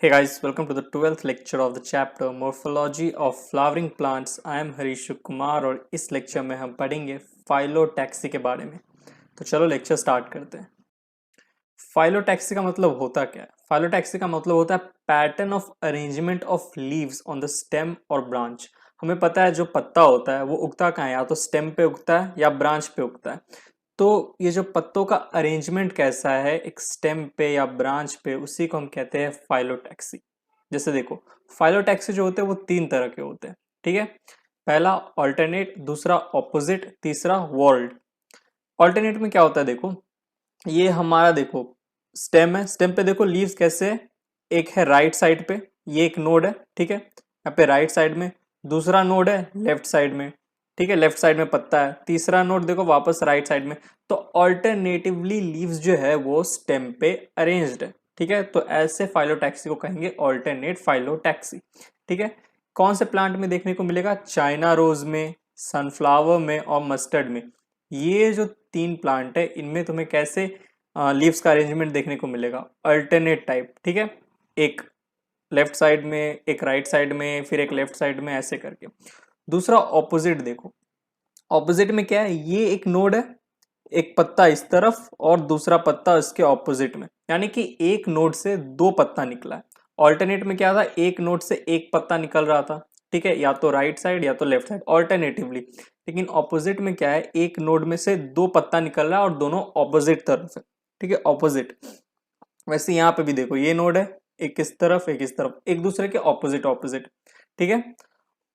Hey guys, welcome to the 12th lecture of the chapter Morphology of Flowering Plants. I am Harishu Kumar और इस lecture में हम पढ़ेंगे phyllotaxy के बारे में। तो चलो लेक्चर स्टार्ट करते हैं। फाइलोटैक्सी का मतलब होता क्या है? फाइलोटैक्सी का मतलब होता है pattern of arrangement of leaves on the stem और ब्रांच। हमें पता है जो पत्ता होता है वो उगता कहाँ है, या तो स्टेम पे उगता है या ब्रांच पे उगता है। तो ये जो पत्तों का अरेंजमेंट कैसा है एक स्टेम पे या ब्रांच पे, उसी को हम कहते हैं फाइलोटैक्सी। जैसे देखो, फाइलोटैक्सी जो होते हैं वो तीन तरह के होते हैं, ठीक है। पहला ऑल्टरनेट, दूसरा ऑपोजिट, तीसरा वॉर्ल्ड। ऑल्टरनेट में क्या होता है, देखो ये हमारा देखो स्टेम है, स्टेम पे देखो लीव्स कैसे है, एक है राइट साइड पे, ये एक नोड है, ठीक है, यहाँ पे राइट साइड में। दूसरा नोड है लेफ्ट साइड में, ठीक है, लेफ्ट साइड में पत्ता है। तीसरा नोड देखो वापस राइट साइड में। तो ऑल्टरनेटिवली लीव्स जो है वो स्टेम पे अरेंज्ड है, ठीक है। तो ऐसे फाइलोटैक्सी को कहेंगे ऑल्टरनेट फाइलोटैक्सी, ठीक है। कौन से प्लांट में देखने को मिलेगा? चाइना रोज में, सनफ्लावर में और मस्टर्ड में। ये जो तीन प्लांट है इनमें तुम्हें कैसे लीव्स का अरेंजमेंट देखने को मिलेगा? अल्टरनेट टाइप, ठीक है। एक लेफ्ट साइड में, एक राइट साइड में, फिर एक लेफ्ट साइड में, ऐसे करके। दूसरा ऑपोजिट, देखो ऑपोजिट में क्या है, ये एक नोड है, एक पत्ता इस तरफ और दूसरा पत्ता इसके ऑपोजिट में, यानी कि एक नोड से दो पत्ता निकला है। ऑल्टरनेट में क्या था, एक नोड से एक पत्ता निकल रहा था, ठीक है, या तो राइट साइड या तो लेफ्ट साइड ऑल्टरनेटिवली। लेकिन ऑपोजिट में क्या है, एक नोड में से दो पत्ता निकल रहा है और दोनों ऑपोजिट तरफ है, ठीक है, ऑपोजिट। वैसे यहाँ पे भी देखो ये नोड है, एक इस तरफ एक इस तरफ, एक दूसरे के ऑपोजिट ऑपोजिट, ठीक है।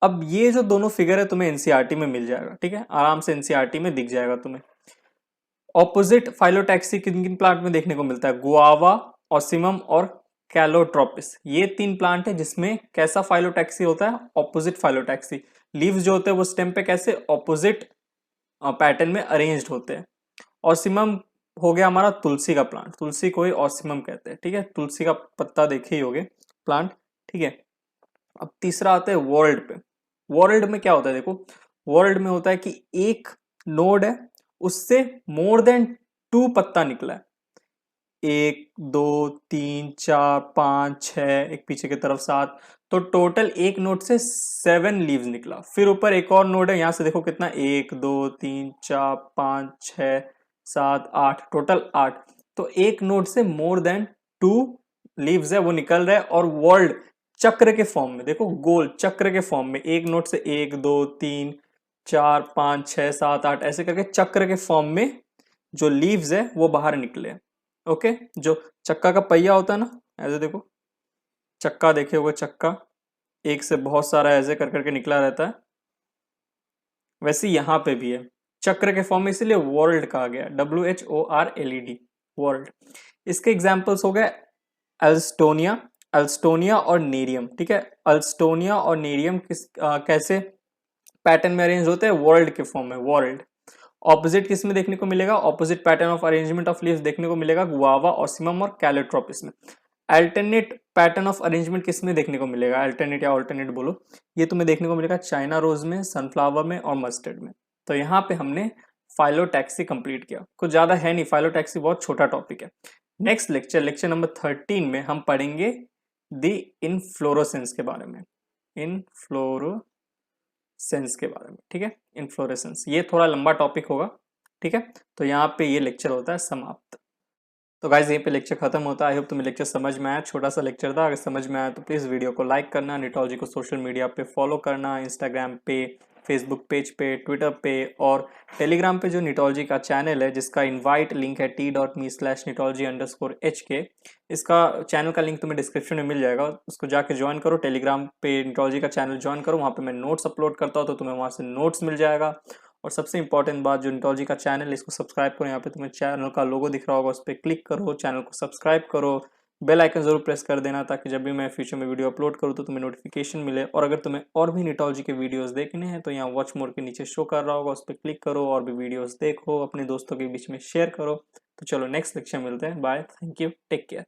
अब ये जो दोनों फिगर है तुम्हें एनसीईआरटी में मिल जाएगा, ठीक है, आराम से एनसीईआरटी में दिख जाएगा तुम्हें। ऑपोजिट फाइलोटैक्सी किन किन प्लांट में देखने को मिलता है? गुआवा, ऑसिमम और कैलोट्रोपिस। ये तीन प्लांट है जिसमें कैसा फाइलोटैक्सी होता है? Opposite phyllotaxy. लीव्स जो होते हैं वो स्टेम पे कैसे ऑपोजिट पैटर्न में अरेंज्ड होते हैं। ऑसिमम हो गया हमारा तुलसी का प्लांट, तुलसी को ही ऑसिमम कहते हैं, ठीक है। तुलसी का पत्ता देखे ही होगे प्लांट, ठीक है। अब तीसरा आता है वर्ल्ड पे। वर्ल्ड में क्या होता है, देखो वर्ल्ड में होता है कि एक नोड है, उससे मोर देन टू पत्ता निकला है। एक, दो, तीन, चार, पांच, छह, एक पीछे की तरफ सात। तो टोटल एक नोड से 7 लीव्स निकला। फिर ऊपर एक और नोड है, यहां से देखो कितना, एक, दो, तीन, चार, पांच, छह, सात, आठ, टोटल 8। तो एक नोड से मोर देन टू लीव्स है वो निकल रहा है। और वर्ल्ड चक्र के फॉर्म में, देखो गोल चक्र के फॉर्म में, एक नोड से एक, दो, तीन, चार, पांच, छह, सात, आठ, ऐसे करके चक्र के फॉर्म में जो लीव्स है वो बाहर निकले हैं। ओके, जो चक्का का पहिया होता है ना, ऐसे देखो चक्का देखे होगे, चक्का एक से बहुत सारा ऐसे कर करके निकला रहता है, वैसे यहाँ पे भी है चक्र के फॉर्म में, इसीलिए वर्ल्ड कहा गया, WHORLED, वर्ल्ड। इसके एग्जाम्पल्स हो गए एल्स्टोनिया, एल्स्टोनिया और नेरियम, ठीक है। एल्स्टोनिया और नेरियम कैसे पैटर्न में अरेंज होते हैं? वर्ल्ड के फॉर्म में, वर्ल्ड। ऑपोजिट किस में देखने को मिलेगा? Opposite pattern of arrangement of leaves देखने को मिलेगा गुआवा, ऑसिमम और कैलोट्रोपिस में। अल्टरनेट पैटर्न ऑफ अरेंजमेंट किस में देखने को मिलेगा? अल्टरनेट या ऑल्टरनेट बोलो, ये तुम्हें देखने को मिलेगा चाइना रोज में, सनफ्लावर में और मस्टर्ड में। तो यहाँ पे हमने फाइलोटैक्सी कंप्लीट किया, कुछ ज्यादा है नहीं, फाइलोटैक्सी बहुत छोटा टॉपिक है। नेक्स्ट लेक्चर, लेक्चर नंबर 13 में हम पढ़ेंगे द इनफ्लोरेसेंस के बारे में, इनफ्लोरेसेंस के बारे में, ठीक है, इनफ्लोरेसेंस। ये थोड़ा लंबा टॉपिक होगा, ठीक है। तो यहाँ पे ये लेक्चर होता है समाप्त। तो गाइज यहीं पे लेक्चर खत्म होता है। आई होप तुम्हें लेक्चर समझ में आया, छोटा सा लेक्चर था। अगर समझ में आया तो प्लीज़ वीडियो को लाइक करना, नीटोलॉजी को सोशल मीडिया पे फॉलो करना, इंस्टाग्राम पे, फेसबुक पेज पे, ट्विटर पे और टेलीग्राम पे जो नीटोलॉजी का चैनल है जिसका इनवाइट लिंक है t.me/neetology_hk। इसका चैनल का लिंक तुम्हें डिस्क्रिप्शन में मिल जाएगा, उसको जाके ज्वाइन करो। टेलीग्राम पे नीटोलॉजी का चैनल ज्वाइन करो, वहाँ पे मैं नोट्स अपलोड करता हूँ, तो तुम्हें वहाँ से नोट्स मिल जाएगा। और सबसे इंपॉर्टेंट बात, जो नीटोलॉजी का चैनल है इसको सब्सक्राइब करो। यहाँ पे तुम्हें चैनल का लोगो दिख रहा होगा, उस पर क्लिक करो, चैनल को सब्सक्राइब करो, बेल आइकन जरूर प्रेस कर देना, ताकि जब भी मैं फ्यूचर में वीडियो अपलोड करूँ तो तुम्हें नोटिफिकेशन मिले। और अगर तुम्हें और भी नीटोलॉजी के वीडियोस देखने हैं तो यहाँ वॉच मोर के नीचे शो कर रहा होगा, उस पर क्लिक करो और भी वीडियोस देखो, अपने दोस्तों के बीच में शेयर करो। तो चलो नेक्स्ट लेक्चर मिलते हैं, bye, thank you, take care.